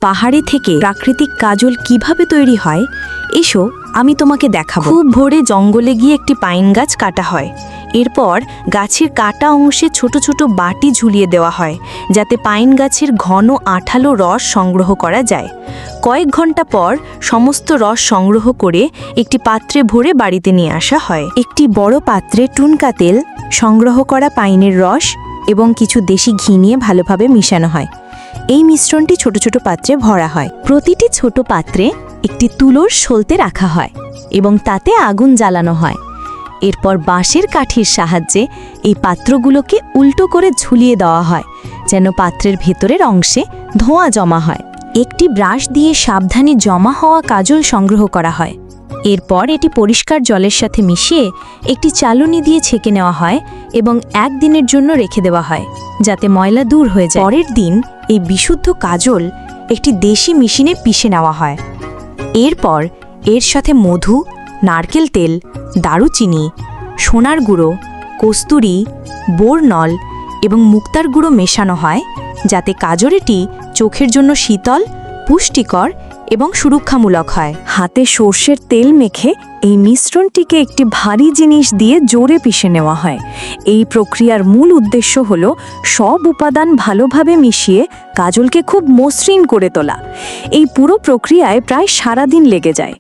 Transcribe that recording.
পাহাড়ে থেকে প্রাকৃতিক কাজল কিভাবে তৈরি হয় এসো আমি তোমাকে দেখাবো। খুব ভোরে জঙ্গলে গিয়ে একটি পাইন গাছ কাটা হয়। এরপর গাছের কাটা অংশে ছোট ছোট বাটি ঝুলিয়ে দেওয়া হয় যাতে পাইন গাছের ঘন আঠালো রস সংগ্রহ করা যায়। কয়েক ঘন্টা পর সমস্ত রস সংগ্রহ করে একটি পাত্রে ভরে বাড়িতে নিয়ে আসা হয়। একটি বড় পাত্রে টুনকা তেল, সংগ্রহ করা পাইনের রস এবং কিছু দেশি ঘি নিয়ে ভালোভাবে মিশানো হয়। এই মিশ্রণটি ছোট ছোট পাত্রে ভরা হয়। প্রতিটি ছোট পাত্রে একটি তুলোর সলতে রাখা হয় এবং তাতে আগুন জ্বালানো হয়। এরপর বাঁশের কাঠির সাহায্যে এই পাত্রগুলোকে উল্টো করে ঝুলিয়ে দেওয়া হয় যেন পাত্রের ভেতরের অংশে ধোঁয়া জমা হয়। একটি ব্রাশ দিয়ে সাবধানে জমা হওয়া কাজল সংগ্রহ করা হয়। এরপর এটি পরিষ্কার জলের সাথে মিশিয়ে একটি চালুনি দিয়ে ছেঁকে নেওয়া হয় এবং একদিনের জন্য রেখে দেওয়া হয় যাতে ময়লা দূর হয়ে যায়। পরের দিন এই বিশুদ্ধ কাজল একটি দেশি মেশিনে পিষে নেওয়া হয়। এরপর এর সাথে মধু, নারকেল তেল, দারুচিনি, সোনার গুঁড়ো, কস্তুরি, বোরনল এবং মুক্তার গুঁড়ো মেশানো হয় যাতে কাজলটি চোখের জন্য শীতল, পুষ্টিকর এবং সুরক্ষামূলক হয়। হাতে সর্ষের তেল মেখে এই মিশ্রণটিকে একটি ভারী জিনিস দিয়ে জোরে পিষে নেওয়া হয়। এই প্রক্রিয়ার মূল উদ্দেশ্য হল সব উপাদান ভালোভাবে মিশিয়ে কাজলকে খুব মসৃণ করে তোলা। এই পুরো প্রক্রিয়ায় প্রায় সারাদিন লেগে যায়।